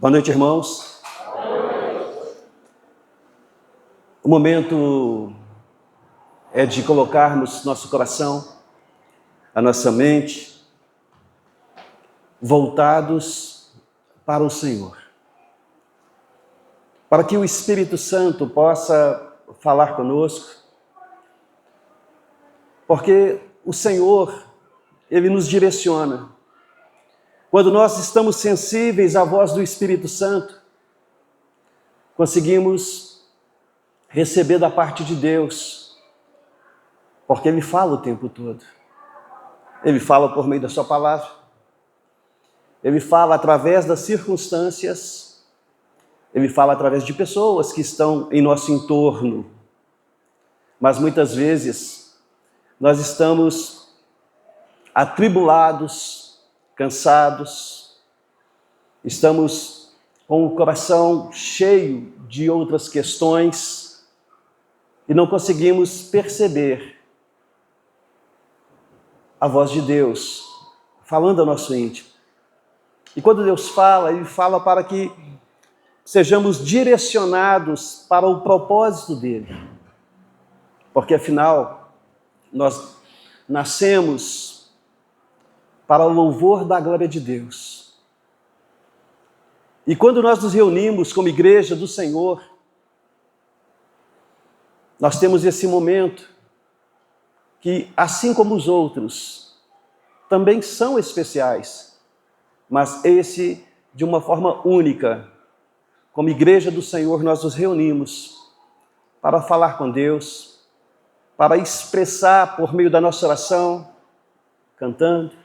Boa noite, irmãos. O momento é de colocarmos nosso coração, a nossa mente, voltados para o Senhor. Para que o Espírito Santo possa falar conosco, porque o Senhor, Ele nos direciona. Quando nós estamos sensíveis à voz do Espírito Santo, conseguimos receber da parte de Deus, porque Ele fala o tempo todo. Ele fala por meio da sua palavra. Ele fala através das circunstâncias. Ele fala através de pessoas que estão em nosso entorno. Mas muitas vezes nós estamos atribulados, cansados, estamos com o coração cheio de outras questões e não conseguimos perceber a voz de Deus falando ao nosso íntimo. E quando Deus fala, Ele fala para que sejamos direcionados para o propósito dEle. Porque afinal, nós nascemos para o louvor da glória de Deus. E quando nós nos reunimos como igreja do Senhor, nós temos esse momento que, assim como os outros, também são especiais, mas esse de uma forma única. Como igreja do Senhor, nós nos reunimos para falar com Deus, para expressar por meio da nossa oração, cantando,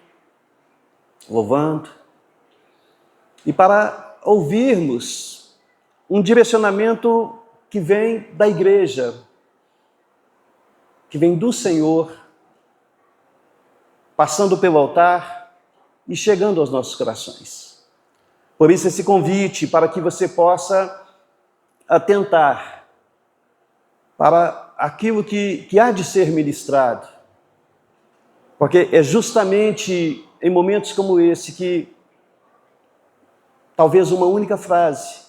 louvando, e para ouvirmos um direcionamento que vem da igreja, que vem do Senhor, passando pelo altar e chegando aos nossos corações. Por isso esse convite para que você possa atentar para aquilo que há de ser ministrado, porque é justamente em momentos como esse que talvez uma única frase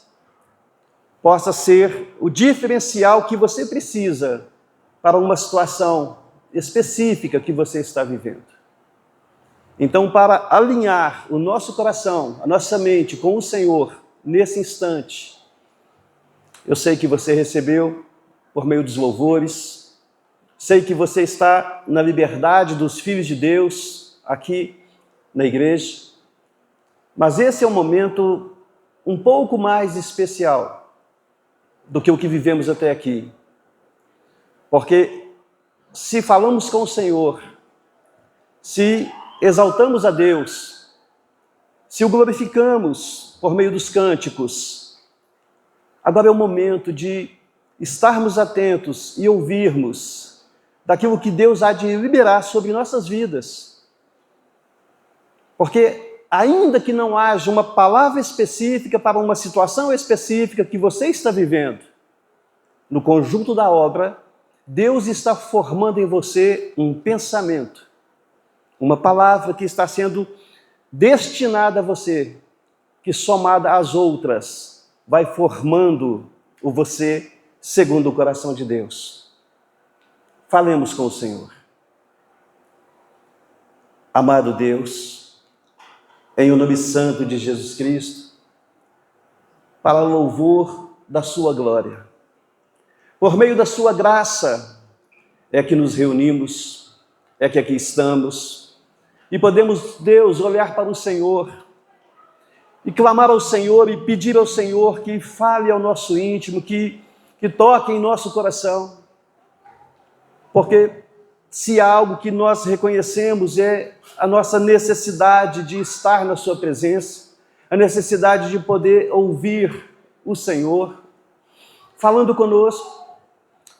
possa ser o diferencial que você precisa para uma situação específica que você está vivendo. Então, para alinhar o nosso coração, a nossa mente com o Senhor nesse instante, eu sei que você recebeu por meio dos louvores, sei que você está na liberdade dos filhos de Deus aqui na igreja, mas esse é um momento um pouco mais especial do que o que vivemos até aqui. Porque se falamos com o Senhor, se exaltamos a Deus, se o glorificamos por meio dos cânticos, agora é o momento de estarmos atentos e ouvirmos daquilo que Deus há de liberar sobre nossas vidas. Porque ainda que não haja uma palavra específica para uma situação específica que você está vivendo, no conjunto da obra, Deus está formando em você um pensamento, uma palavra que está sendo destinada a você, que somada às outras, vai formando o você segundo o coração de Deus. Falemos com o Senhor. Amado Deus, em o nome santo de Jesus Cristo, para o louvor da sua glória. Por meio da sua graça, é que nos reunimos, é que aqui estamos, e podemos, Deus, olhar para o Senhor, e clamar ao Senhor, e pedir ao Senhor que fale ao nosso íntimo, que toque em nosso coração, porque se há algo que nós reconhecemos é a nossa necessidade de estar na sua presença, a necessidade de poder ouvir o Senhor, falando conosco,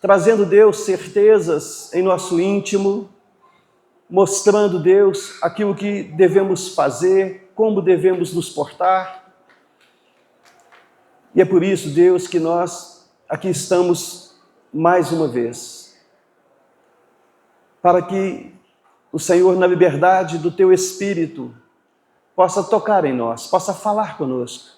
trazendo, Deus, certezas em nosso íntimo, mostrando, Deus, aquilo que devemos fazer, como devemos nos portar. E é por isso, Deus, que nós aqui estamos mais uma vez, para que o Senhor, na liberdade do Teu Espírito, possa tocar em nós, possa falar conosco,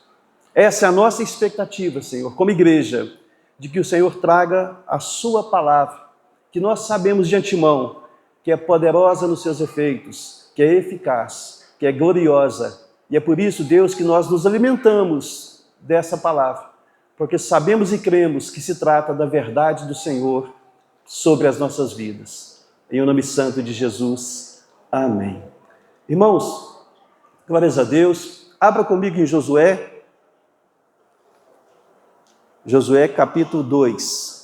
Essa é a nossa expectativa, Senhor, como igreja, de que o Senhor traga a sua palavra, que nós sabemos de antemão que é poderosa nos seus efeitos, que é eficaz, que é gloriosa. E é por isso, Deus, que nós nos alimentamos dessa palavra, porque sabemos e cremos que se trata da verdade do Senhor sobre as nossas vidas. Em o nome santo de Jesus. Amém. Irmãos, glórias a Deus. Abra comigo em Josué. Josué capítulo 2.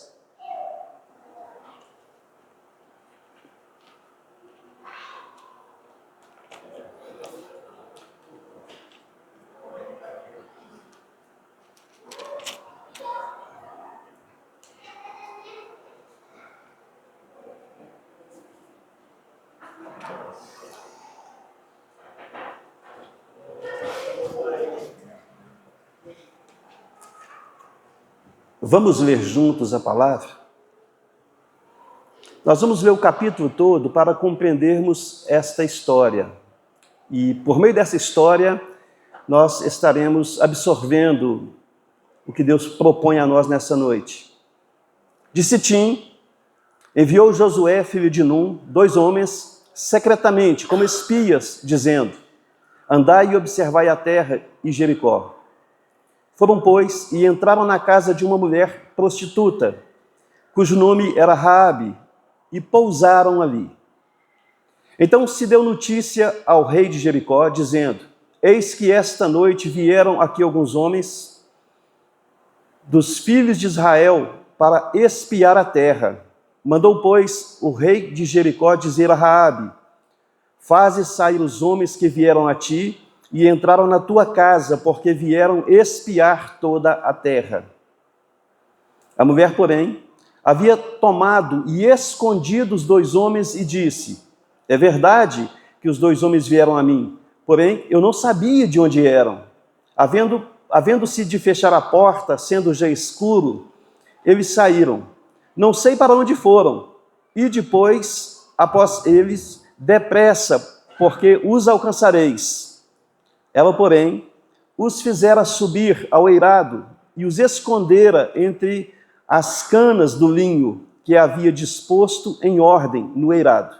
Vamos ler juntos a palavra? Nós vamos ler o capítulo todo para compreendermos esta história. E por meio dessa história, nós estaremos absorvendo o que Deus propõe a nós nessa noite. De Sitim, enviou Josué, filho de Num, 2 homens, secretamente, como espias, dizendo: andai e observai a terra e Jericó. Foram, pois, e entraram na casa de uma mulher prostituta, cujo nome era Raabe, e pousaram ali. Então se deu notícia ao rei de Jericó, dizendo: eis que esta noite vieram aqui alguns homens dos filhos de Israel para espiar a terra. Mandou, pois, o rei de Jericó dizer a Raabe: faze sair os homens que vieram a ti e entraram na tua casa, porque vieram espiar toda a terra. A mulher, porém, havia tomado e escondido os 2 homens e disse: é verdade que os 2 homens vieram a mim, porém eu não sabia de onde eram. Havendo-se de fechar a porta, sendo já escuro, eles saíram. Não sei para onde foram. E depois, após eles, depressa, porque os alcançareis. Ela, porém, os fizera subir ao eirado e os escondera entre as canas do linho que havia disposto em ordem no eirado.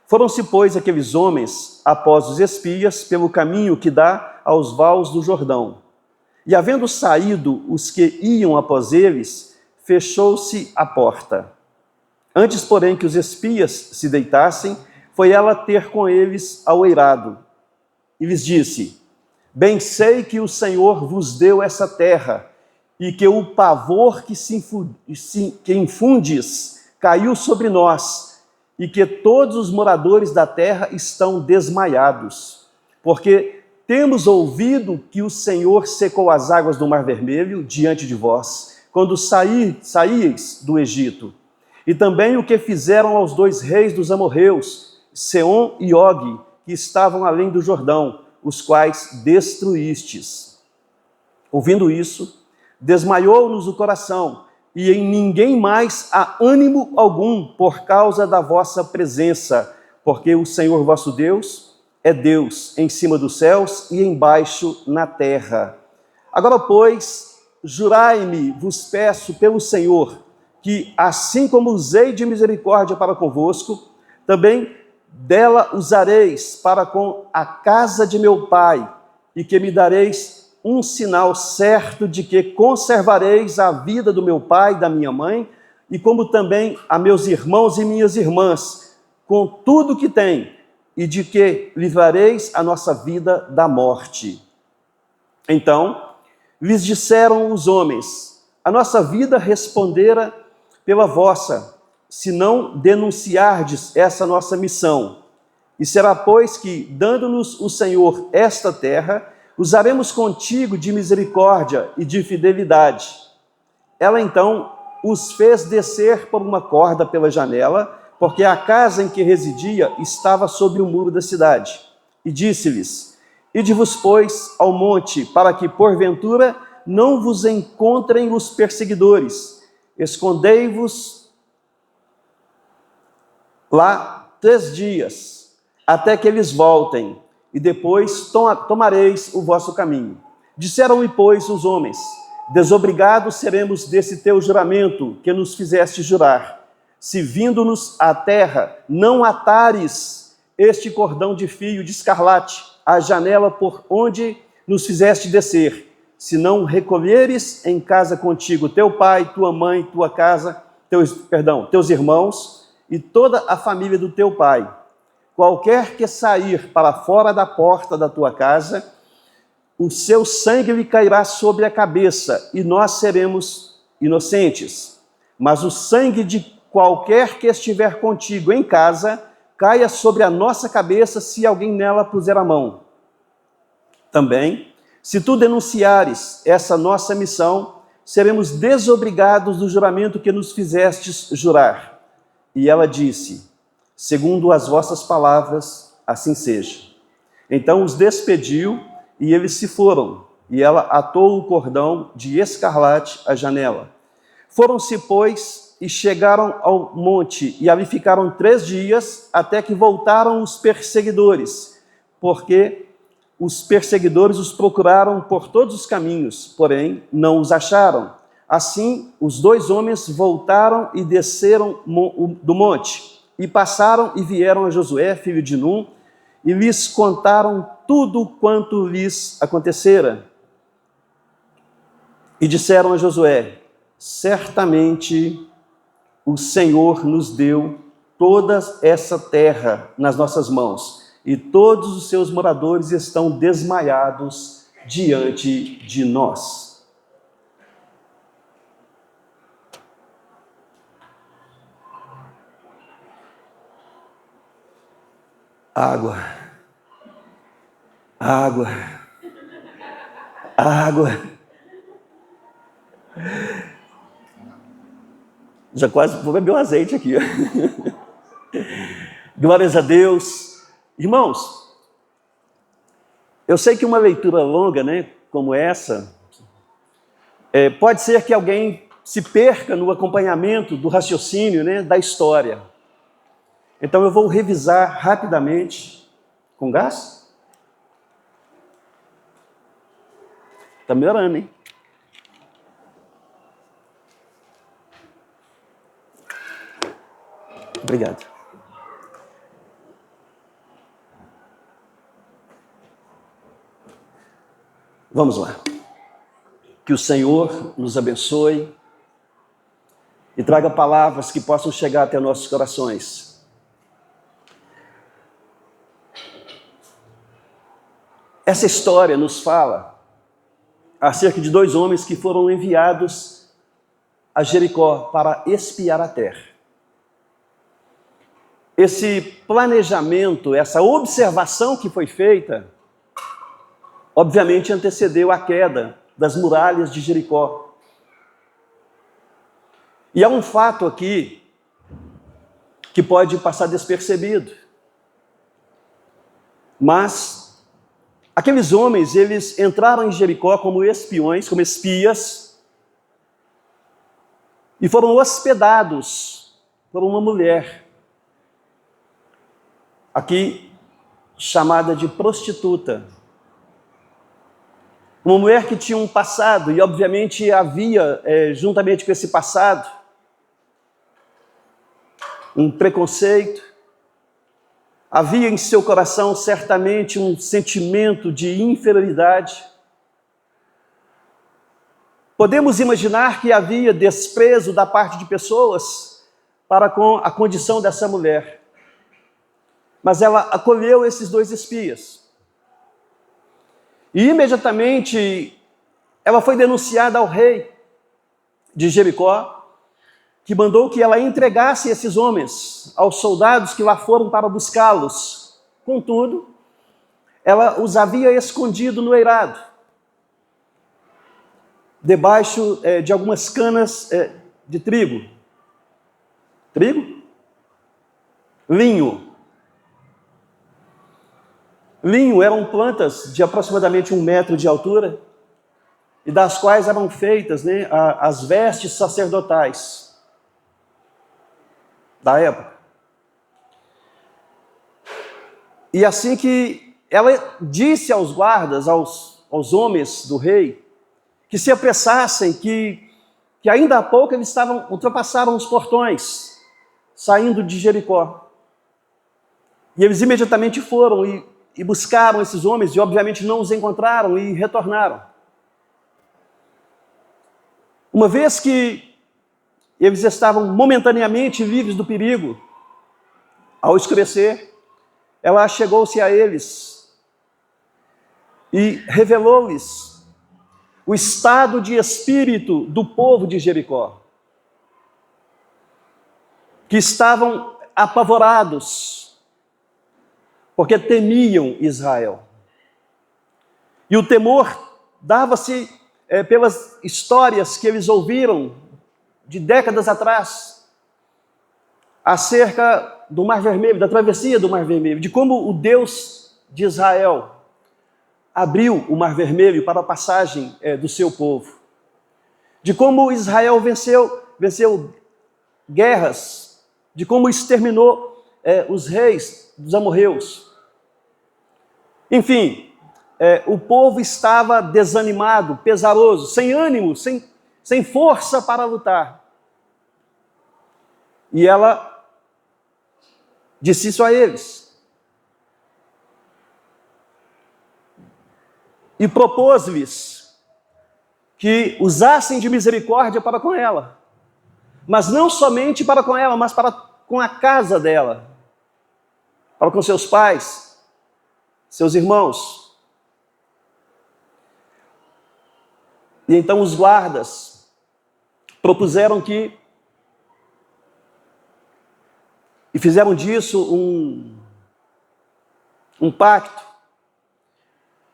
Foram-se, pois, aqueles homens após os espias pelo caminho que dá aos vales do Jordão. E havendo saído os que iam após eles, fechou-se a porta. Antes, porém, que os espias se deitassem, foi ela ter com eles ao eirado. E lhes disse: bem sei que o Senhor vos deu essa terra, e que o pavor que infundes caiu sobre nós, e que todos os moradores da terra estão desmaiados, porque temos ouvido que o Senhor secou as águas do Mar Vermelho diante de vós, quando saíeis do Egito, e também o que fizeram aos 2 reis dos amorreus, Seom e Og, que estavam além do Jordão, os quais destruístes. Ouvindo isso, desmaiou-nos o coração, e em ninguém mais há ânimo algum por causa da vossa presença, porque o Senhor vosso Deus é Deus em cima dos céus e embaixo na terra. Agora, pois, jurai-me, vos peço pelo Senhor, que assim como usei de misericórdia para convosco, também dela usareis para com a casa de meu pai, e que me dareis um sinal certo de que conservareis a vida do meu pai e da minha mãe, e como também a meus irmãos e minhas irmãs, com tudo que tem, e de que livrareis a nossa vida da morte. Então lhes disseram os homens: a nossa vida respondera pela vossa, se não denunciardes essa nossa missão. E será, pois, que, dando-nos o Senhor esta terra, usaremos contigo de misericórdia e de fidelidade. Ela, então, os fez descer por uma corda pela janela, porque a casa em que residia estava sobre o muro da cidade. E disse-lhes: ide-vos, pois, ao monte, para que, porventura, não vos encontrem os perseguidores. Escondei-vos lá 3 dias, até que eles voltem, e depois tomareis o vosso caminho. Disseram-lhe, pois, os homens: desobrigados seremos desse teu juramento que nos fizeste jurar, se vindo-nos à terra não atares este cordão de fio de escarlate à janela por onde nos fizeste descer, se não recolheres em casa contigo teu pai, tua mãe, tua casa, teus irmãos e toda a família do teu pai. Qualquer que sair para fora da porta da tua casa, o seu sangue lhe cairá sobre a cabeça, e nós seremos inocentes. Mas o sangue de qualquer que estiver contigo em casa, caia sobre a nossa cabeça, se alguém nela puser a mão. Também, se tu denunciares essa nossa missão, seremos desobrigados do juramento que nos fizestes jurar. E ela disse: segundo as vossas palavras, assim seja. Então os despediu, e eles se foram, e ela atou o cordão de escarlate à janela. Foram-se, pois, e chegaram ao monte, e ali ficaram 3 dias, até que voltaram os perseguidores, porque os perseguidores os procuraram por todos os caminhos, porém não os acharam. Assim, os 2 homens voltaram e desceram do monte, e passaram e vieram a Josué, filho de Num, e lhes contaram tudo quanto lhes acontecera. E disseram a Josué: certamente o Senhor nos deu toda essa terra nas nossas mãos, e todos os seus moradores estão desmaiados diante de nós. Água, água, água. Já quase vou beber um azeite aqui. Glórias a Deus. Irmãos, eu sei que uma leitura longa, né, como essa, pode ser que alguém se perca no acompanhamento do raciocínio, né, da história. Então eu vou revisar rapidamente. Com gás? Está melhorando, hein? Obrigado. Vamos lá. Que o Senhor nos abençoe e traga palavras que possam chegar até nossos corações. Essa história nos fala acerca de 2 homens que foram enviados a Jericó para espiar a terra. Esse planejamento, essa observação que foi feita, obviamente antecedeu a queda das muralhas de Jericó. E há um fato aqui que pode passar despercebido. Mas aqueles homens, eles entraram em Jericó como espiões, como espias, e foram hospedados por uma mulher, aqui chamada de prostituta. Uma mulher que tinha um passado, e obviamente havia, juntamente com esse passado, um preconceito. Havia em seu coração certamente um sentimento de inferioridade. Podemos imaginar que havia desprezo da parte de pessoas para com a condição dessa mulher. Mas ela acolheu esses 2 espias. E imediatamente ela foi denunciada ao rei de Jericó, que mandou que ela entregasse esses homens aos soldados que lá foram para buscá-los. Contudo, ela os havia escondido no eirado, debaixo de algumas canas de trigo. Trigo? Linho. Linho eram plantas de aproximadamente 1 metro de altura, e das quais eram feitas, né, as vestes sacerdotais da época. E assim que ela disse aos guardas, aos aos homens do rei que se apressassem, que ainda há pouco eles ultrapassaram os portões, saindo de Jericó. E eles imediatamente foram e buscaram esses homens, e obviamente não os encontraram e retornaram. Uma vez que eles estavam momentaneamente livres do perigo, ao escurecer, ela chegou-se a eles e revelou-lhes o estado de espírito do povo de Jericó, que estavam apavorados, porque temiam Israel. E o temor dava-se pelas histórias que eles ouviram de décadas atrás, acerca do Mar Vermelho, da travessia do Mar Vermelho, de como o Deus de Israel abriu o Mar Vermelho para a passagem do seu povo, de como Israel venceu guerras, de como exterminou os reis dos amorreus. Enfim, o povo estava desanimado, pesaroso, sem ânimo, sem força para lutar. E ela disse isso a eles. E propôs-lhes que usassem de misericórdia para com ela. Mas não somente para com ela, mas para com a casa dela. Para com seus pais, seus irmãos. E então os guardas propuseram e fizeram disso um pacto,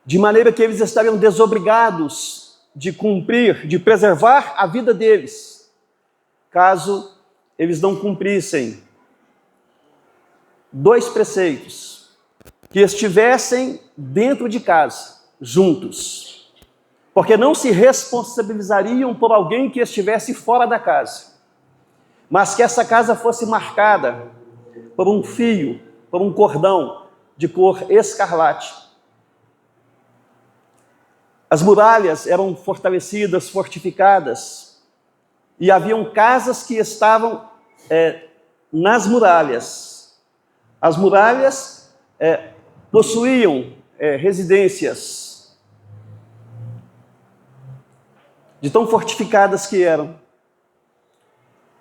de maneira que eles estariam desobrigados de cumprir, de preservar a vida deles, caso eles não cumprissem 2 preceitos: que estivessem dentro de casa, juntos, porque não se responsabilizariam por alguém que estivesse fora da casa, mas que essa casa fosse marcada por um fio, por um cordão de cor escarlate. As muralhas eram fortalecidas, fortificadas, e haviam casas que estavam nas muralhas. As muralhas possuíam residências, de tão fortificadas que eram.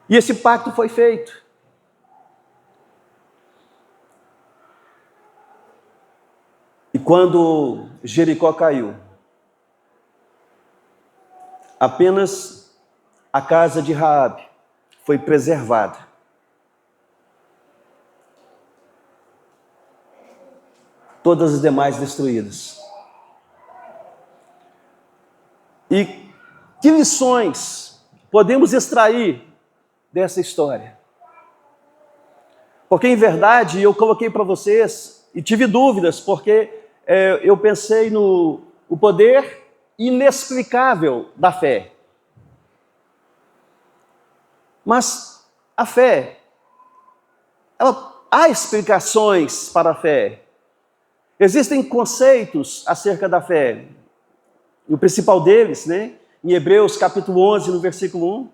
E esse pacto foi feito. E quando Jericó caiu, apenas a casa de Raabe foi preservada. Todas as demais destruídas. E que lições podemos extrair dessa história? Porque, em verdade, eu coloquei para vocês, e tive dúvidas, porque eu pensei no poder inexplicável da fé. Mas a fé, há explicações para a fé. Existem conceitos acerca da fé. E o principal deles, em Hebreus capítulo 11, no versículo 1.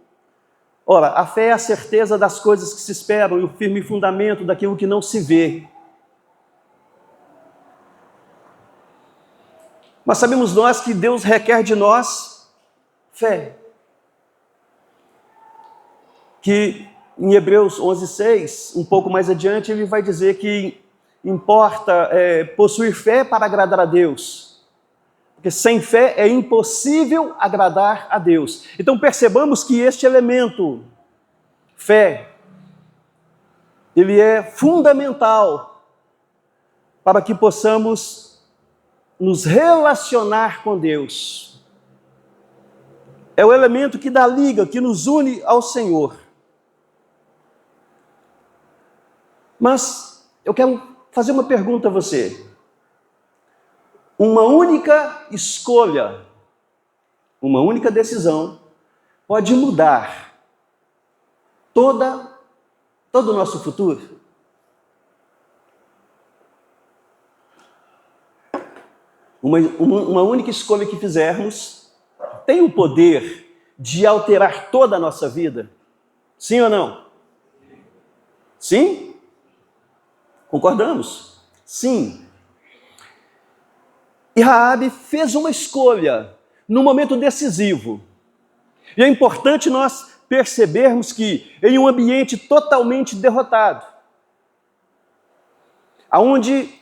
Ora, a fé é a certeza das coisas que se esperam e o firme fundamento daquilo que não se vê. Mas sabemos nós que Deus requer de nós fé. Que em Hebreus 11:6, um pouco mais adiante, ele vai dizer que importa possuir fé para agradar a Deus. Porque sem fé é impossível agradar a Deus. Então percebamos que este elemento, fé, ele é fundamental para que possamos nos relacionar com Deus. É o elemento que dá liga, que nos une ao Senhor. Mas eu quero fazer uma pergunta a você. Uma única escolha, uma única decisão pode mudar todo o nosso futuro? uma única escolha que fizermos tem o poder de alterar toda a nossa vida? Sim ou não? Sim? Concordamos? Sim. E Raabe fez uma escolha num momento decisivo. E é importante nós percebermos que em um ambiente totalmente derrotado, onde,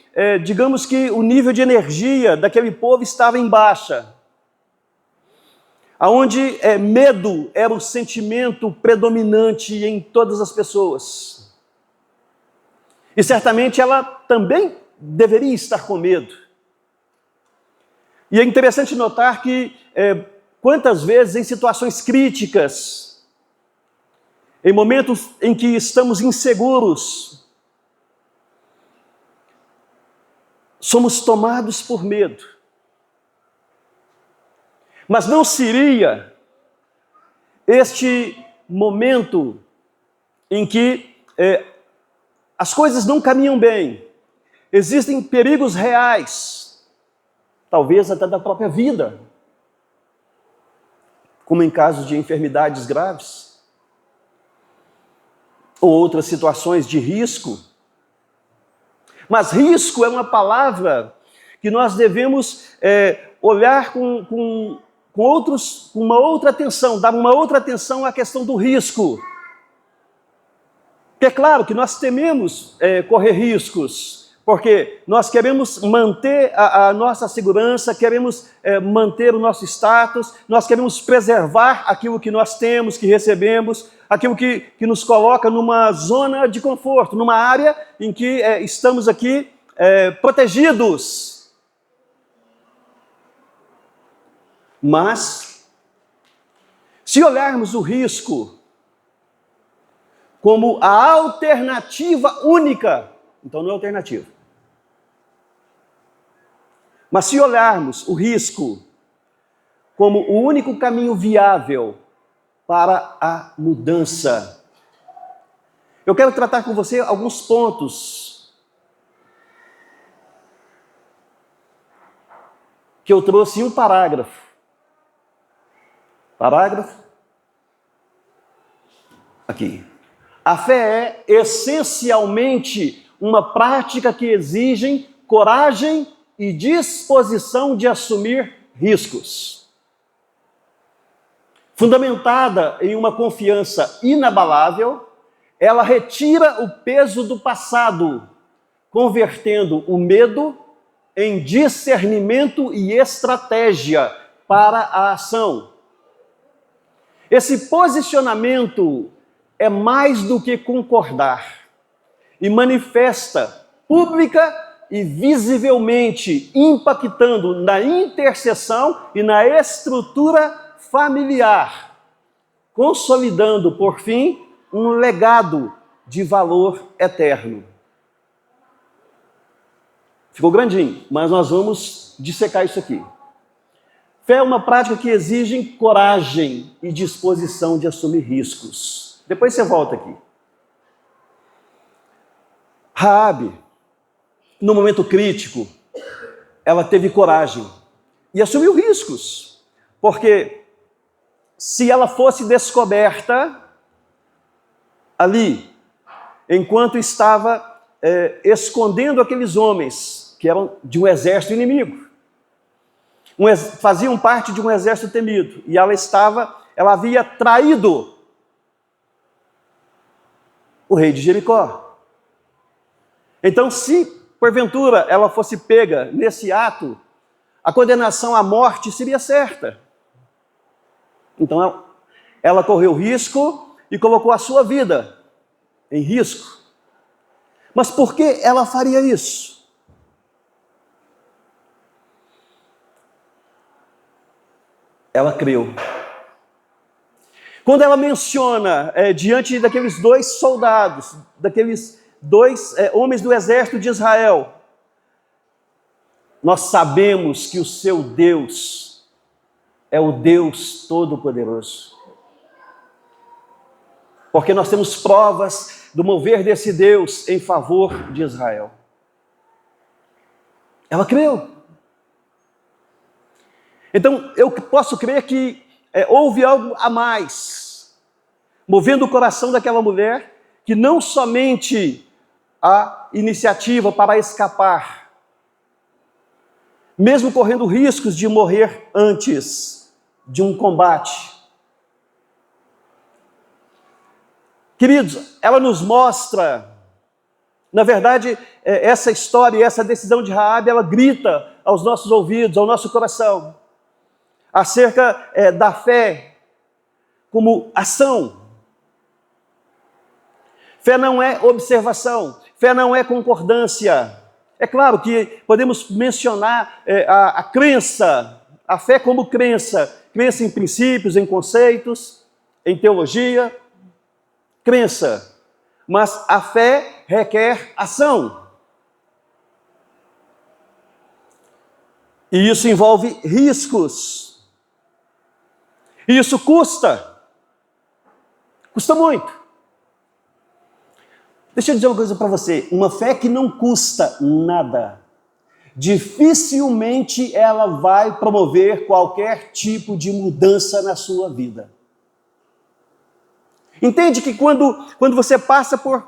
digamos que o nível de energia daquele povo estava em baixa, onde medo era o sentimento predominante em todas as pessoas. E certamente ela também deveria estar com medo. E é interessante notar que quantas vezes em situações críticas, em momentos em que estamos inseguros, somos tomados por medo. Mas não seria este momento em que as coisas não caminham bem, existem perigos reais, talvez até da própria vida, como em casos de enfermidades graves, ou outras situações de risco. Mas risco é uma palavra que nós devemos olhar com uma outra atenção, dar uma outra atenção à questão do risco. Porque é claro que nós tememos correr riscos, porque nós queremos manter a nossa segurança, queremos manter o nosso status, nós queremos preservar aquilo que nós temos, que recebemos, aquilo que nos coloca numa zona de conforto, numa área em que estamos aqui protegidos. Mas, se olharmos o risco como a alternativa única, então não é alternativa. Mas se olharmos o risco como o único caminho viável para a mudança, eu quero tratar com você alguns pontos que eu trouxe em um parágrafo. Parágrafo? Aqui. A fé é essencialmente uma prática que exige coragem e disposição de assumir riscos. Fundamentada em uma confiança inabalável, ela retira o peso do passado, convertendo o medo em discernimento e estratégia para a ação. Esse posicionamento é mais do que concordar e manifesta pública e visivelmente impactando na intercessão e na estrutura familiar, consolidando, por fim, um legado de valor eterno. Ficou grandinho, mas nós vamos dissecar isso aqui. Fé é uma prática que exige coragem e disposição de assumir riscos. Depois você volta aqui. Raabe, no momento crítico, ela teve coragem e assumiu riscos, porque se ela fosse descoberta ali, enquanto estava escondendo aqueles homens que eram de um exército inimigo, faziam parte de um exército temido, e ela havia traído o rei de Jericó. Então, se porventura ela fosse pega nesse ato, a condenação à morte seria certa. Então, ela correu risco e colocou a sua vida em risco. Mas por que ela faria isso? Ela creu. Quando ela menciona, diante daqueles dois soldados, daqueles dois homens do exército de Israel, nós sabemos que o seu Deus é o Deus Todo-Poderoso. Porque nós temos provas do mover desse Deus em favor de Israel. Ela creu. Então, eu posso crer que houve algo a mais, movendo o coração daquela mulher, que não somente a iniciativa para escapar, mesmo correndo riscos de morrer antes de um combate. Queridos, ela nos mostra, na verdade, essa história e essa decisão de Raabe, ela grita aos nossos ouvidos, ao nosso coração, acerca da fé como ação. Fé não é observação, fé não é concordância. É claro que podemos mencionar a crença, a fé como crença em princípios, em conceitos, em teologia, crença. Mas a fé requer ação. E isso envolve riscos. E isso custa. Custa muito. Deixa eu dizer uma coisa para você. Uma fé que não custa nada, dificilmente ela vai promover qualquer tipo de mudança na sua vida. Entende que quando você passa por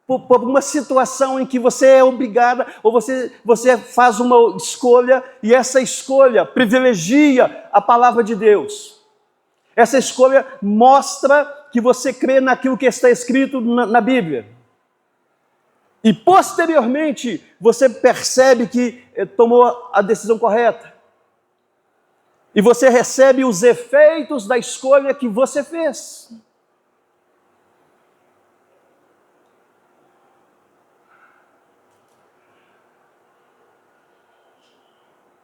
uma situação em que você é obrigada, ou você faz uma escolha, e essa escolha privilegia a palavra de Deus. Essa escolha mostra que você crê naquilo que está escrito na Bíblia. E posteriormente você percebe que tomou a decisão correta. E você recebe os efeitos da escolha que você fez.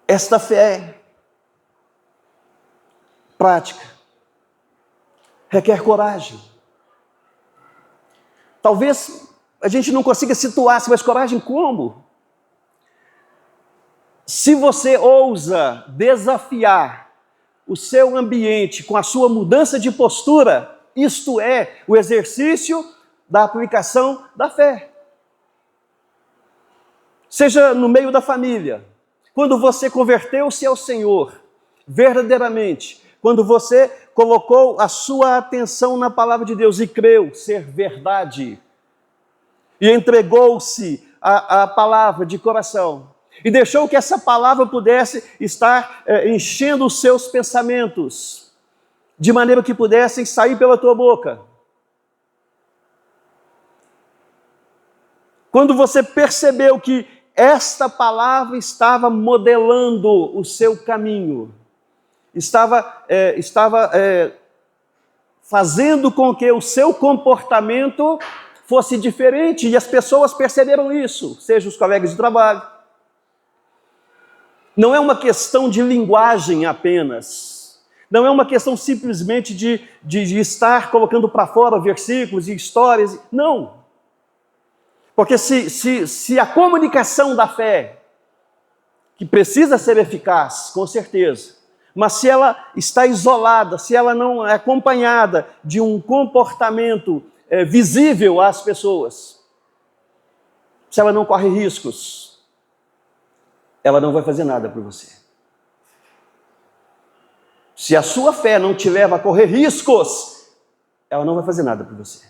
Esta fé prática requer coragem. Talvez a gente não consiga situar-se, mas coragem como? Se você ousa desafiar o seu ambiente com a sua mudança de postura, isto é o exercício da aplicação da fé. Seja no meio da família, quando você converteu-se ao Senhor, verdadeiramente, quando você colocou a sua atenção na palavra de Deus e creu ser verdade, e entregou-se à palavra de coração, e deixou que essa palavra pudesse estar enchendo os seus pensamentos, de maneira que pudessem sair pela tua boca. Quando você percebeu que esta palavra estava modelando o seu caminho, estava fazendo com que o seu comportamento fosse diferente, e as pessoas perceberam isso, seja os colegas de trabalho. Não é uma questão de linguagem apenas, não é uma questão simplesmente de estar colocando para fora versículos e histórias, não. Porque se a comunicação da fé, que precisa ser eficaz, com certeza, mas se ela está isolada, se ela não é acompanhada de um comportamento visível às pessoas, se ela não corre riscos, ela não vai fazer nada por você. Se a sua fé não te leva a correr riscos, ela não vai fazer nada por você.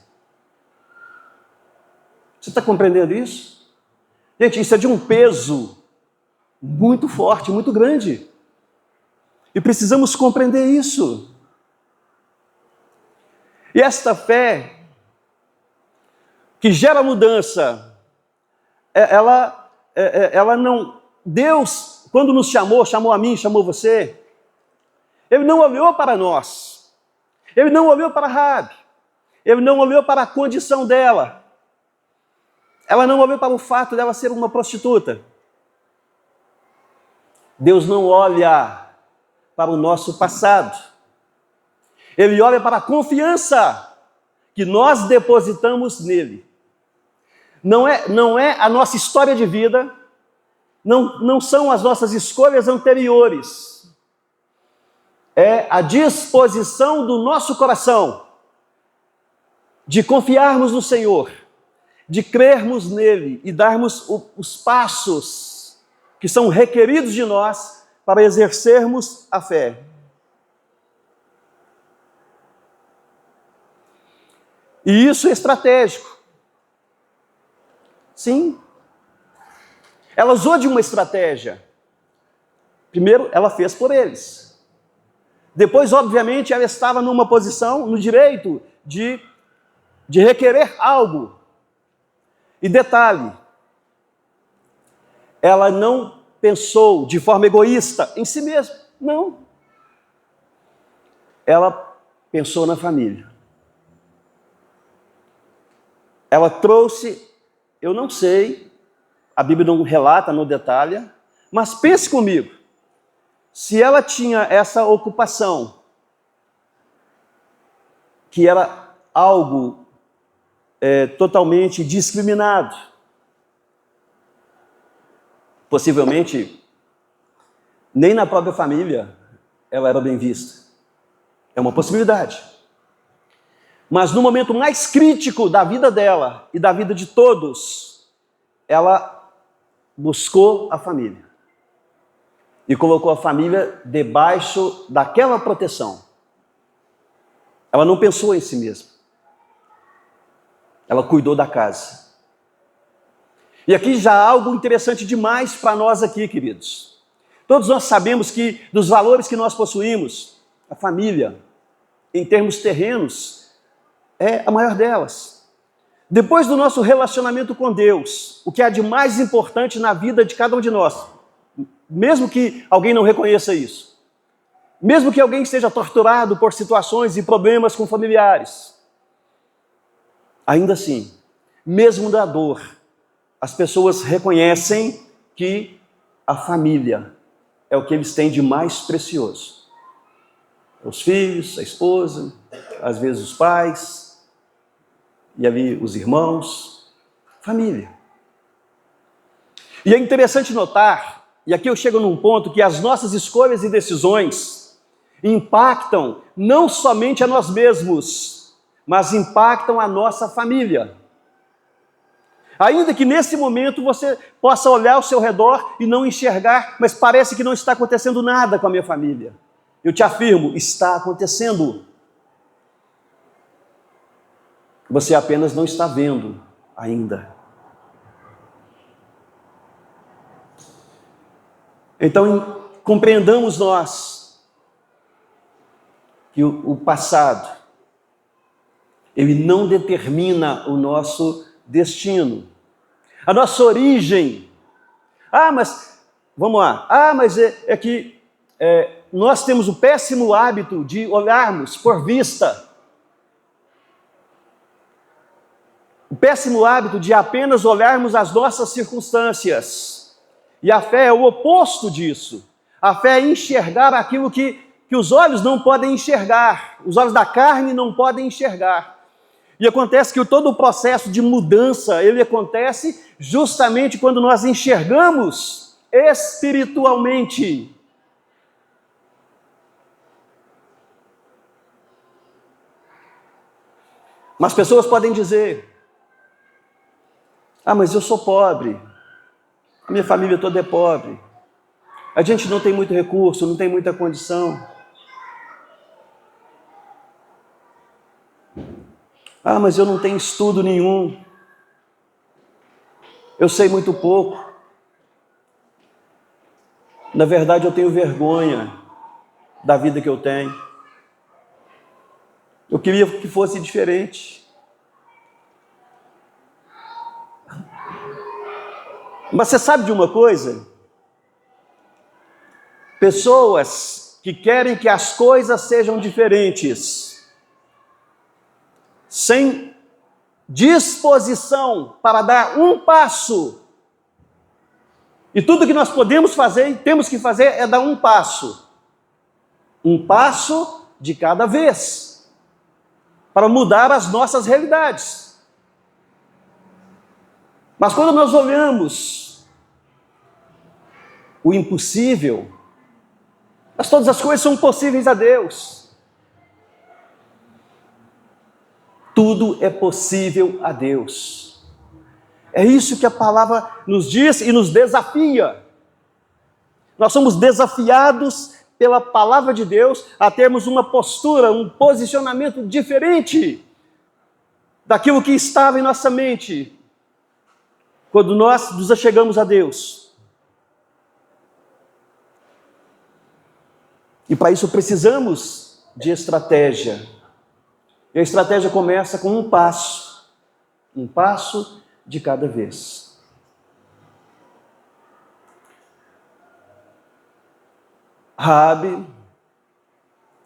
Você está compreendendo isso? Gente, isso é de um peso muito forte, muito grande. E precisamos compreender isso. E esta fé que gera mudança, ela não... Deus, quando nos chamou a mim, chamou você, Ele não olhou para nós. Ele não olhou para Raabe. Ele não olhou para a condição dela. Ela não olhou para o fato dela ser uma prostituta. Deus não olha para o nosso passado. Ele olha para a confiança que nós depositamos nele. Não é a nossa história de vida, não são as nossas escolhas anteriores. É a disposição do nosso coração de confiarmos no Senhor, de crermos nele e darmos os passos que são requeridos de nós para exercermos a fé. E isso é estratégico. Sim. Ela usou de uma estratégia. Primeiro, ela fez por eles. Depois, obviamente, ela estava numa posição, no direito de requerer algo. E detalhe, ela não pensou de forma egoísta em si mesma. Não. Ela pensou na família. Ela trouxe, eu não sei, a Bíblia não relata, não detalha, mas pense comigo, se ela tinha essa ocupação, que era algo totalmente discriminado, possivelmente, nem na própria família ela era bem vista. É uma possibilidade. Mas no momento mais crítico da vida dela e da vida de todos, ela buscou a família. E colocou a família debaixo daquela proteção. Ela não pensou em si mesma. Ela cuidou da casa. E aqui já há algo interessante demais para nós aqui, queridos. Todos nós sabemos que dos valores que nós possuímos, a família, em termos terrenos, é a maior delas. Depois do nosso relacionamento com Deus, o que há de mais importante na vida de cada um de nós, mesmo que alguém não reconheça isso, mesmo que alguém esteja torturado por situações e problemas com familiares, ainda assim, mesmo da dor, as pessoas reconhecem que a família é o que eles têm de mais precioso. Os filhos, a esposa, às vezes os pais, e ali os irmãos, família. E é interessante notar, e aqui eu chego num ponto, que as nossas escolhas e decisões impactam não somente a nós mesmos, mas impactam a nossa família. Ainda que nesse momento você possa olhar ao seu redor e não enxergar, mas parece que não está acontecendo nada com a minha família. Eu te afirmo, está acontecendo. Você apenas não está vendo ainda. Então, compreendamos nós que o passado, ele não determina o nosso destino, a nossa origem. Mas, vamos lá, mas que nós temos o péssimo hábito de olharmos por vista, o péssimo hábito de apenas olharmos as nossas circunstâncias. E a fé é o oposto disso. A fé é enxergar aquilo que os olhos não podem enxergar, os olhos da carne não podem enxergar. E acontece que todo o processo de mudança, ele acontece justamente quando nós enxergamos espiritualmente. Mas pessoas podem dizer, mas eu sou pobre, a minha família toda é pobre, a gente não tem muito recurso, não tem muita condição. Mas eu não tenho estudo nenhum, eu sei muito pouco. Na verdade, eu tenho vergonha da vida que eu tenho. Eu queria que fosse diferente. Mas você sabe de uma coisa? Pessoas que querem que as coisas sejam diferentes, sem disposição para dar um passo, e tudo que nós podemos fazer e temos que fazer é dar um passo de cada vez, para mudar as nossas realidades. Mas quando nós olhamos o impossível, mas todas as coisas são possíveis a Deus. Tudo é possível a Deus. É isso que a palavra nos diz e nos desafia. Nós somos desafiados pela palavra de Deus a termos uma postura, um posicionamento diferente daquilo que estava em nossa mente quando nós nos achegamos a Deus. E para isso precisamos de estratégia. E a estratégia começa com um passo de cada vez. Raabe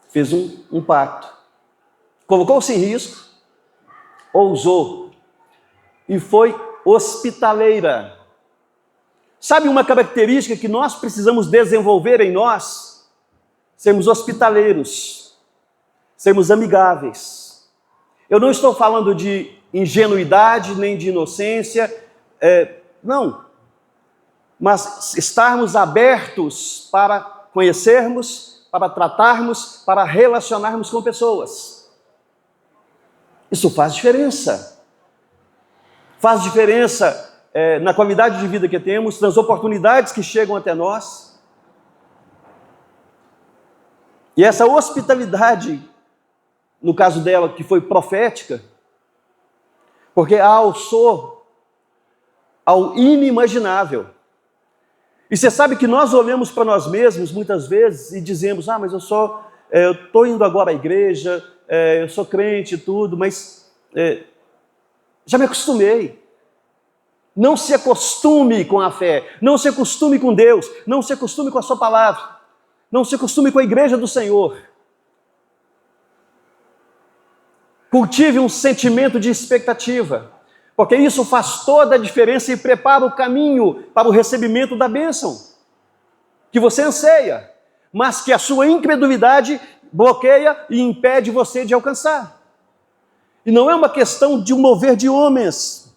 fez um pacto, colocou-se em risco, ousou e foi hospitaleira. Sabe uma característica que nós precisamos desenvolver em nós? Sermos hospitaleiros, sermos amigáveis. Eu não estou falando de ingenuidade nem de inocência, não. Mas estarmos abertos para conhecermos, para tratarmos, para relacionarmos com pessoas. Isso faz diferença. Faz diferença na qualidade de vida que temos, nas oportunidades que chegam até nós. E essa hospitalidade, no caso dela, que foi profética, porque a alçou ao inimaginável. E você sabe que nós olhamos para nós mesmos muitas vezes e dizemos, mas eu estou indo agora à igreja, eu sou crente e tudo, mas já me acostumei. Não se acostume com a fé, não se acostume com Deus, não se acostume com a sua palavra, não se acostume com a igreja do Senhor. Cultive um sentimento de expectativa, porque isso faz toda a diferença e prepara o caminho para o recebimento da bênção que você anseia, mas que a sua incredulidade bloqueia e impede você de alcançar. E não é uma questão de um mover de homens.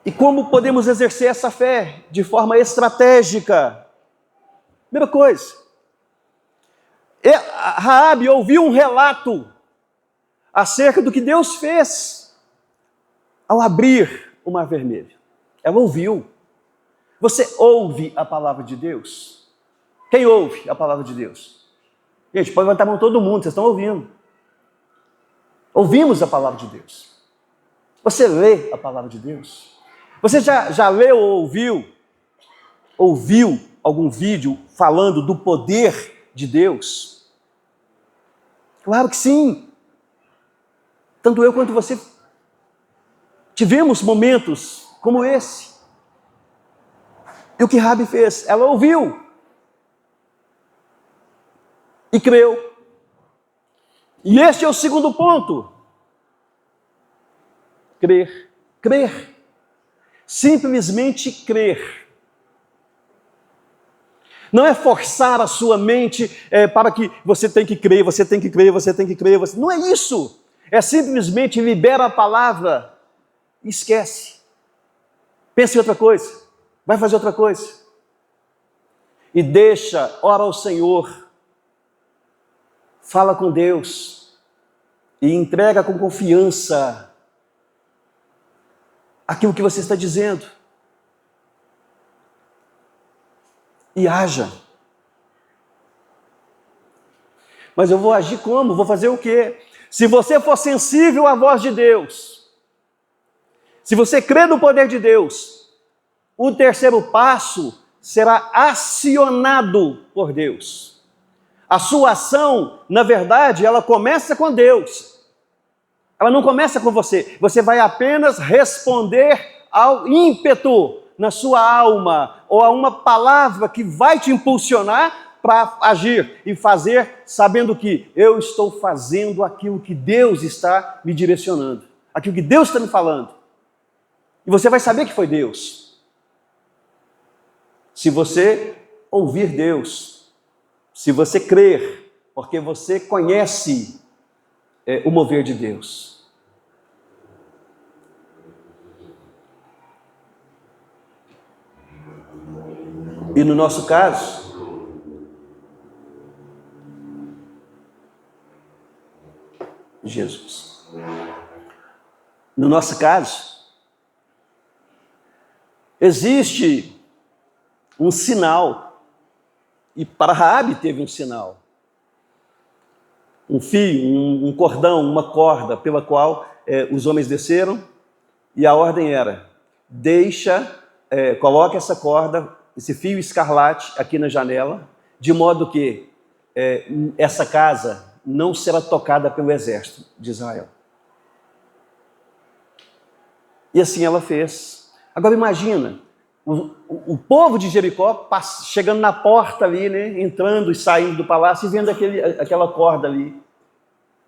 E como podemos exercer essa fé de forma estratégica? Primeira coisa, Raabe ouviu um relato acerca do que Deus fez ao abrir o Mar Vermelho. Ela ouviu. Você ouve a palavra de Deus? Quem ouve a palavra de Deus? Gente, pode levantar a mão todo mundo, vocês estão ouvindo. Ouvimos a palavra de Deus. Você lê a palavra de Deus? Você já leu ou ouviu algum vídeo falando do poder de Deus? Claro que sim. Tanto eu quanto você tivemos momentos como esse. E o que Raabe fez? Ela ouviu e creu. E este é o segundo ponto. Crer. Crer. Simplesmente crer. Não é forçar a sua mente para que você tem que crer, você tem que crer, você tem que crer. Não é isso. É simplesmente libera a palavra e esquece. Pense em outra coisa. Vai fazer outra coisa. E ora ao Senhor. Fala com Deus. E entrega com confiança aquilo que você está dizendo. E haja. Mas eu vou agir como? Vou fazer o quê? Se você for sensível à voz de Deus, se você crê no poder de Deus, o terceiro passo será acionado por Deus. A sua ação, na verdade, ela começa com Deus. Ela não começa com você. Você vai apenas responder ao ímpeto na sua alma, ou a uma palavra que vai te impulsionar para agir e fazer, sabendo que eu estou fazendo aquilo que Deus está me direcionando, aquilo que Deus está me falando. E você vai saber que foi Deus. Se você ouvir Deus, se você crer, porque você conhece o mover de Deus. E no nosso caso, Jesus. No nosso caso, Existe um sinal, e para Raabe teve um sinal. Um fio, um cordão, uma corda pela qual os homens desceram, e a ordem era: coloque essa corda, esse fio escarlate aqui na janela, de modo que essa casa não será tocada pelo exército de Israel. E assim ela fez. Agora imagina, o povo de Jericó chegando na porta ali, né, entrando e saindo do palácio e vendo aquela corda ali.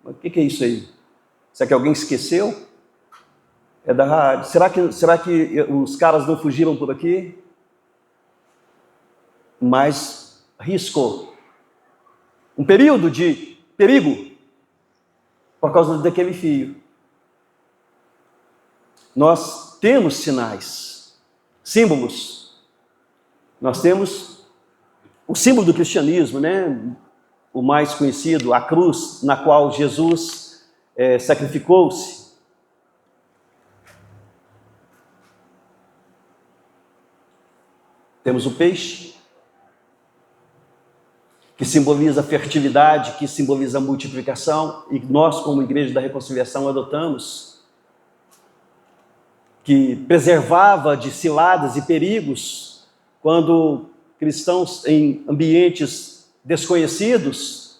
O que é isso aí? Será que alguém esqueceu? É da Raabe. Será que os caras não fugiram por aqui? Mas riscou. Um período de perigo por causa daquele fio. Nós temos sinais, símbolos. Nós temos o símbolo do cristianismo, né? O mais conhecido, a cruz na qual Jesus sacrificou-se. Temos o peixe, que simboliza a fertilidade, que simboliza a multiplicação, e nós, como Igreja da Reconciliação, adotamos, que preservava de ciladas e perigos quando cristãos em ambientes desconhecidos,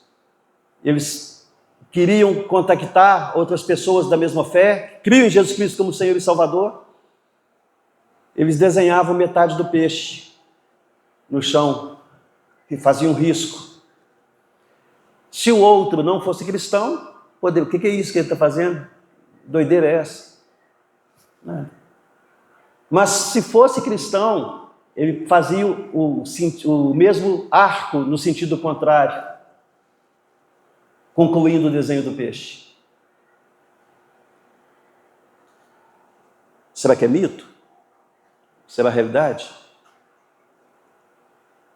eles queriam contactar outras pessoas da mesma fé, criam em Jesus Cristo como Senhor e Salvador, eles desenhavam metade do peixe no chão, que fazia um risco. Se o outro não fosse cristão, o que é isso que ele está fazendo? Doideira é essa? Mas se fosse cristão, ele fazia o mesmo arco no sentido contrário, concluindo o desenho do peixe. Será que é mito? Será realidade?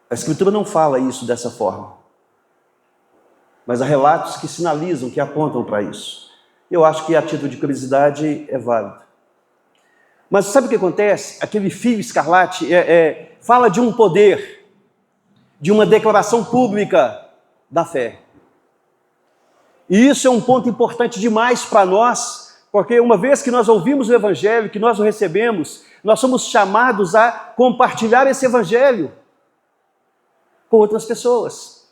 A Escritura não fala isso dessa forma, mas há relatos que sinalizam, que apontam para isso. Eu acho que a título de curiosidade é válido. Mas sabe o que acontece? Aquele fio escarlate fala de um poder, de uma declaração pública da fé. E isso é um ponto importante demais para nós, porque uma vez que nós ouvimos o Evangelho, que nós o recebemos, nós somos chamados a compartilhar esse Evangelho com outras pessoas.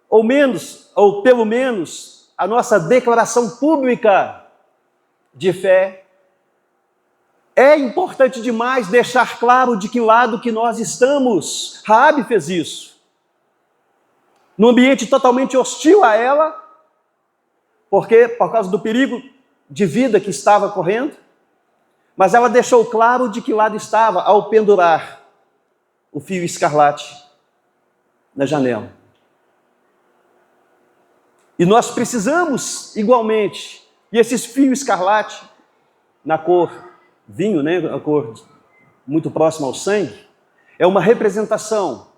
Ou pelo menos, a nossa declaração pública de fé. É importante demais deixar claro de que lado que nós estamos. Raabe fez isso. Num ambiente totalmente hostil a ela, por causa do perigo de vida que estava correndo, mas ela deixou claro de que lado estava ao pendurar o fio escarlate na janela. E nós precisamos, igualmente, e esses fios escarlate, na cor vinho, né, a cor muito próxima ao sangue, é uma representação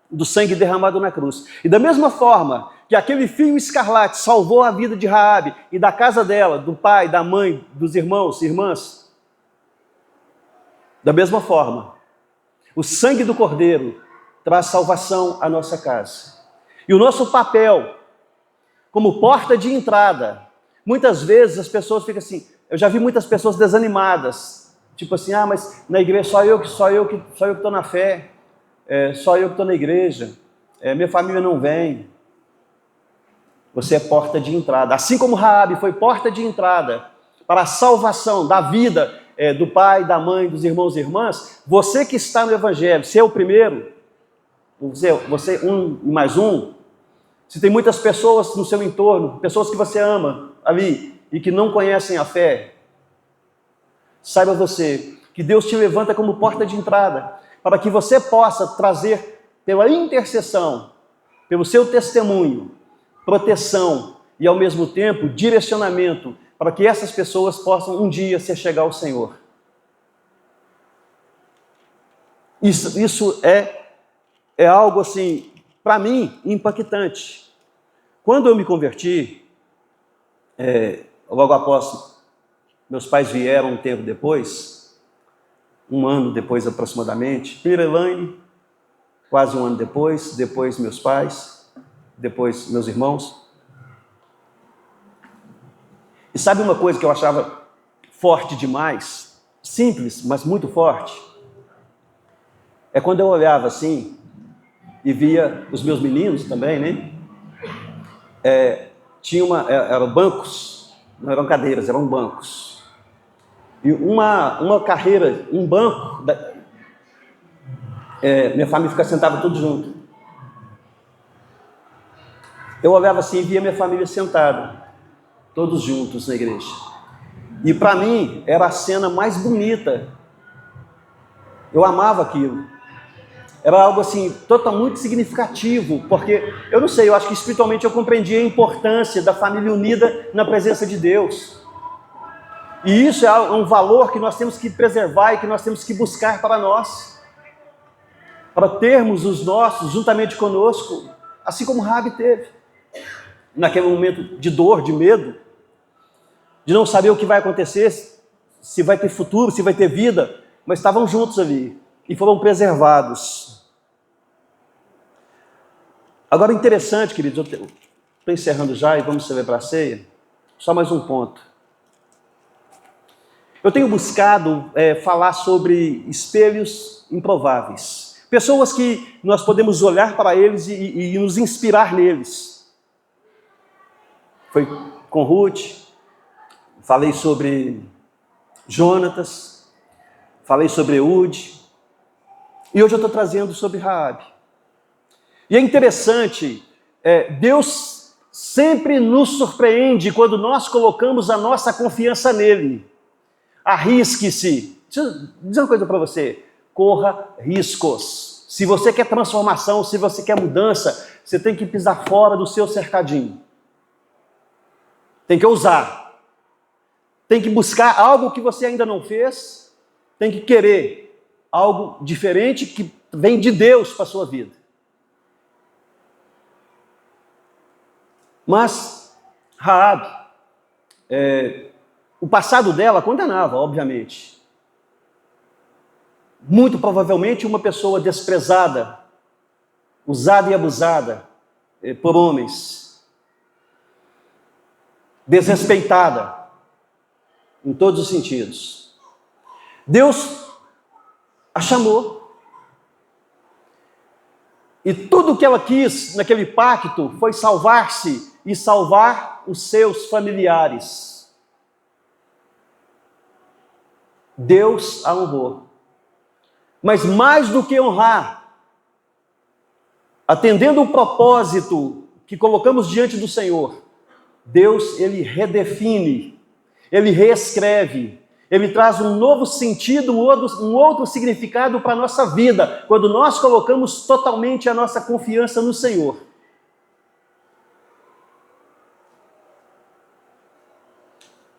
do sangue derramado na cruz. E da mesma forma que aquele fio escarlate salvou a vida de Raabe e da casa dela, do pai, da mãe, dos irmãos e irmãs, da mesma forma, o sangue do Cordeiro traz salvação à nossa casa. E o nosso papel, como porta de entrada, muitas vezes as pessoas ficam assim, eu já vi muitas pessoas desanimadas, tipo assim, mas na igreja só eu que estou na fé, só eu que estou na igreja, minha família não vem. Você é porta de entrada. Assim como Raabe foi porta de entrada para a salvação da vida do pai, da mãe, dos irmãos e irmãs, você que está no Evangelho, se é o primeiro, você um e mais um, se tem muitas pessoas no seu entorno, pessoas que você ama ali e que não conhecem a fé, saiba você que Deus te levanta como porta de entrada para que você possa trazer pela intercessão, pelo seu testemunho, proteção e ao mesmo tempo direcionamento para que essas pessoas possam um dia se chegar ao Senhor. Isso é algo assim, para mim, impactante. Quando eu me converti, logo após meus pais vieram um tempo depois, um ano depois aproximadamente. Primeiro Elaine, quase um ano depois meus pais, depois meus irmãos. E sabe uma coisa que eu achava forte demais, simples, mas muito forte? É quando eu olhava assim e via os meus meninos também, né? Eram bancos, não eram cadeiras, eram bancos. E uma carreira, um banco, minha família ficava sentada tudo junto. Eu olhava assim e via minha família sentada, todos juntos na igreja. E para mim era a cena mais bonita. Eu amava aquilo. Era algo assim, totalmente significativo, porque, eu não sei, eu acho que espiritualmente eu compreendi a importância da família unida na presença de Deus. E isso é um valor que nós temos que preservar e que nós temos que buscar para nós. Para termos os nossos juntamente conosco, assim como Raabe teve. Naquele momento de dor, de medo, de não saber o que vai acontecer, se vai ter futuro, se vai ter vida, mas estavam juntos ali e foram preservados. Agora, interessante, queridos, eu estou encerrando já e vamos celebrar a ceia. Só mais um ponto. Eu tenho buscado falar sobre espelhos improváveis. Pessoas que nós podemos olhar para eles e nos inspirar neles. Foi com Ruth, falei sobre Jonatas, falei sobre Eude, e hoje eu estou trazendo sobre Raabe. E é interessante, Deus sempre nos surpreende quando nós colocamos a nossa confiança nele. Arrisque-se. Deixa eu dizer uma coisa para você. Corra riscos. Se você quer transformação, se você quer mudança, você tem que pisar fora do seu cercadinho. Tem que ousar. Tem que buscar algo que você ainda não fez. Tem que querer algo diferente que vem de Deus para a sua vida. Mas Raabe, o passado dela condenava, obviamente. Muito provavelmente uma pessoa desprezada, usada e abusada por homens, desrespeitada em todos os sentidos. Deus a chamou. E tudo o que ela quis naquele pacto foi salvar-se e salvar os seus familiares. Deus a honrou. Mas mais do que honrar, atendendo o propósito que colocamos diante do Senhor, Deus, Ele redefine, Ele reescreve, Ele traz um novo sentido, um outro significado para a nossa vida, quando nós colocamos totalmente a nossa confiança no Senhor.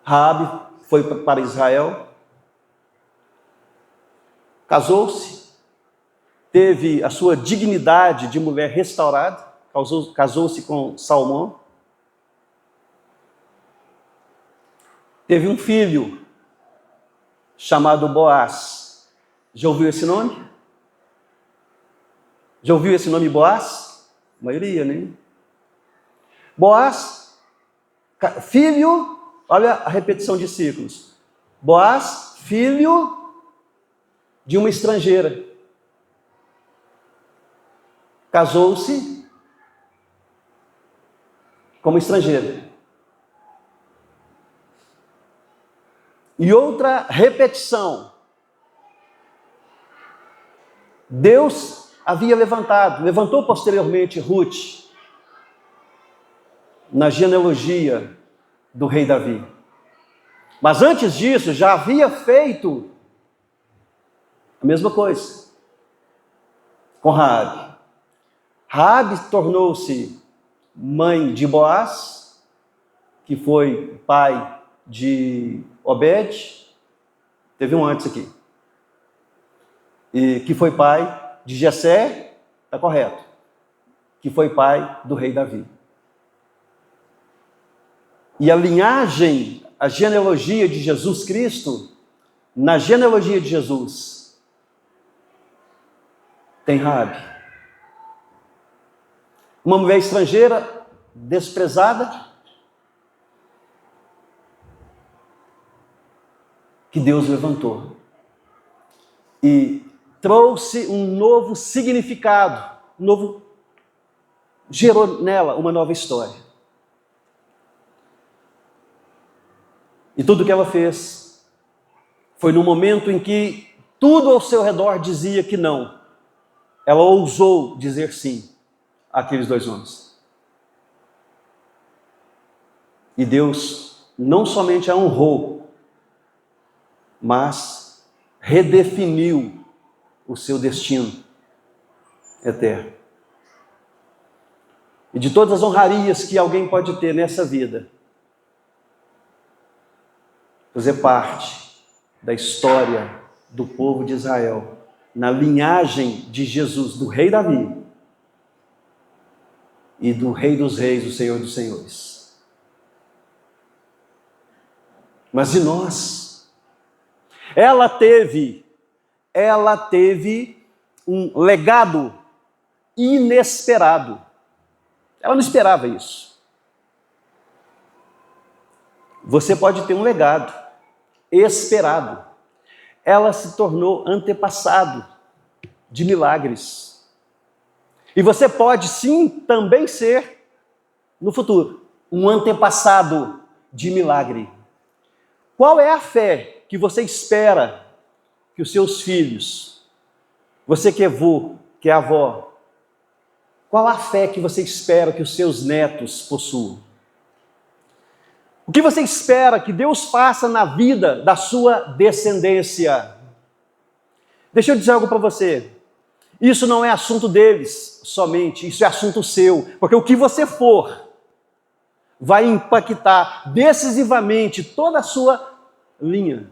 Raabe foi para Israel, casou-se, teve a sua dignidade de mulher restaurada, casou-se com Salmão, teve um filho chamado Boaz. Já ouviu esse nome? Já ouviu esse nome Boaz? A maioria, né? Boaz, filho, olha a repetição de ciclos. Boaz, filho de uma estrangeira. Casou-se como estrangeira. E outra repetição. Deus havia levantou posteriormente Ruth, na genealogia do rei Davi. Mas antes disso, já havia feito a mesma coisa com Raabe. Raabe tornou-se mãe de Boaz, que foi pai de Obed, teve um antes aqui, e que foi pai de Jessé, está correto, que foi pai do rei Davi. E a linhagem, a genealogia de Jesus Cristo, na genealogia de Jesus, Tem Raabe. Uma mulher estrangeira, desprezada, que Deus levantou e trouxe um novo significado, gerou nela uma nova história. E tudo que ela fez foi no momento em que tudo ao seu redor dizia que não. Ela ousou dizer sim àqueles dois homens. E Deus não somente a honrou, mas redefiniu o seu destino eterno. E de todas as honrarias que alguém pode ter nessa vida, fazer parte da história do povo de Israel, na linhagem de Jesus, do rei Davi e do rei dos reis, do Senhor dos senhores. Mas de nós, ela teve um legado inesperado. Ela não esperava isso. Você pode ter um legado esperado. Ela se tornou antepassado de milagres. E você pode sim também ser, no futuro, um antepassado de milagre. Qual é a fé que você espera que os seus filhos, você que é avô, que é avó, qual a fé que você espera que os seus netos possuam? O que você espera que Deus faça na vida da sua descendência? Deixa eu dizer algo para você. Isso não é assunto deles somente, isso é assunto seu. Porque o que você for vai impactar decisivamente toda a sua linha,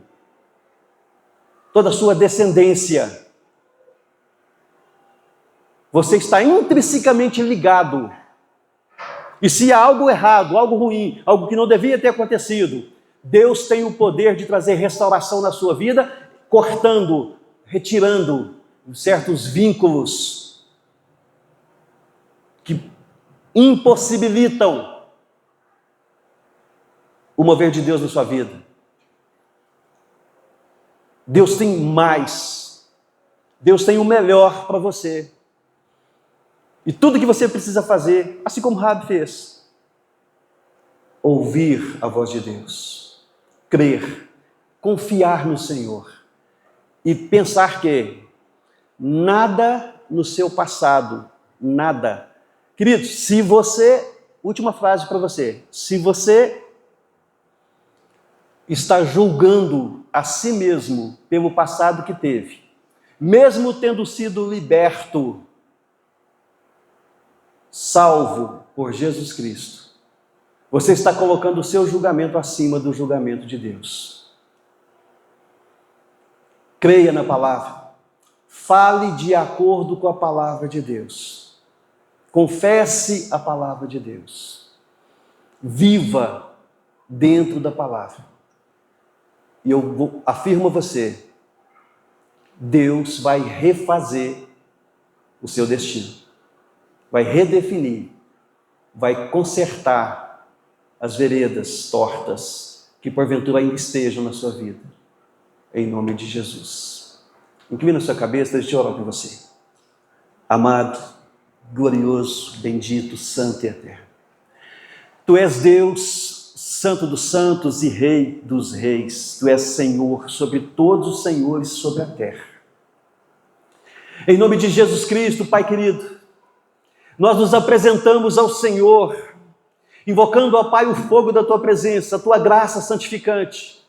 toda a sua descendência. Você está intrinsecamente ligado. E se há algo errado, algo ruim, algo que não devia ter acontecido, Deus tem o poder de trazer restauração na sua vida, cortando, retirando certos vínculos que impossibilitam o mover de Deus na sua vida. Deus tem mais. Deus tem o melhor para você. E tudo que você precisa fazer, assim como Raabe fez, ouvir a voz de Deus, crer, confiar no Senhor e pensar que nada no seu passado, nada. Queridos, se você, última frase para você, se você está julgando a si mesmo pelo passado que teve, mesmo tendo sido liberto, salvo por Jesus Cristo, você está colocando o seu julgamento acima do julgamento de Deus. Creia na palavra, fale de acordo com a palavra de Deus, confesse a palavra de Deus, viva dentro da palavra. E eu afirmo a você, Deus vai refazer o seu destino. Vai redefinir, vai consertar as veredas tortas que porventura ainda estejam na sua vida. Em nome de Jesus. Inclina a sua cabeça, deixa eu orar por você. Amado, glorioso, bendito, santo e eterno. Tu és Deus, Santo dos santos e Rei dos reis. Tu és Senhor sobre todos os senhores sobre a terra. Em nome de Jesus Cristo, Pai querido, nós nos apresentamos ao Senhor, invocando, ó Pai, o fogo da Tua presença, a Tua graça santificante,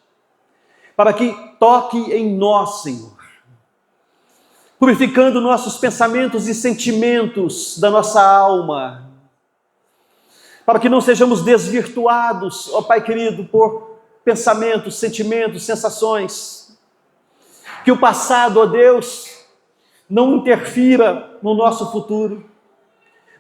para que toque em nós, Senhor, purificando nossos pensamentos e sentimentos da nossa alma, para que não sejamos desvirtuados, ó Pai querido, por pensamentos, sentimentos, sensações, que o passado, ó Deus, não interfira no nosso futuro,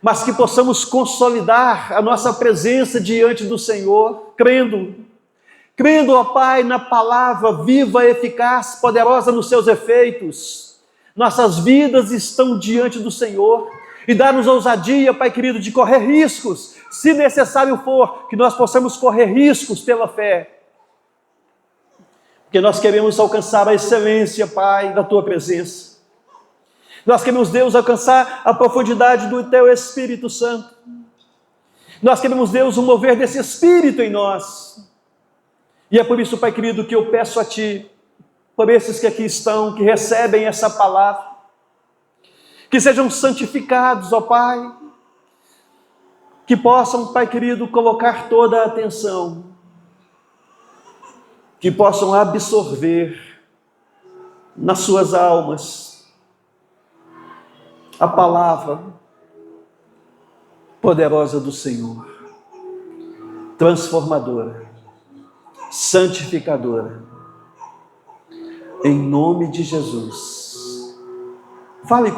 mas que possamos consolidar a nossa presença diante do Senhor, crendo, ó Pai, na palavra viva, eficaz, poderosa nos seus efeitos, nossas vidas estão diante do Senhor, e dá-nos ousadia, Pai querido, de correr riscos, se necessário for, que nós possamos correr riscos pela fé, porque nós queremos alcançar a excelência, Pai, da Tua presença. Nós queremos, Deus, alcançar a profundidade do Teu Espírito Santo. Nós queremos, Deus, um mover desse Espírito em nós. E é por isso, Pai querido, que eu peço a Ti, por esses que aqui estão, que recebem essa palavra, que sejam santificados, ó Pai, que possam, Pai querido, colocar toda a atenção, que possam absorver nas suas almas a palavra poderosa do Senhor, transformadora, santificadora, em nome de Jesus. Fale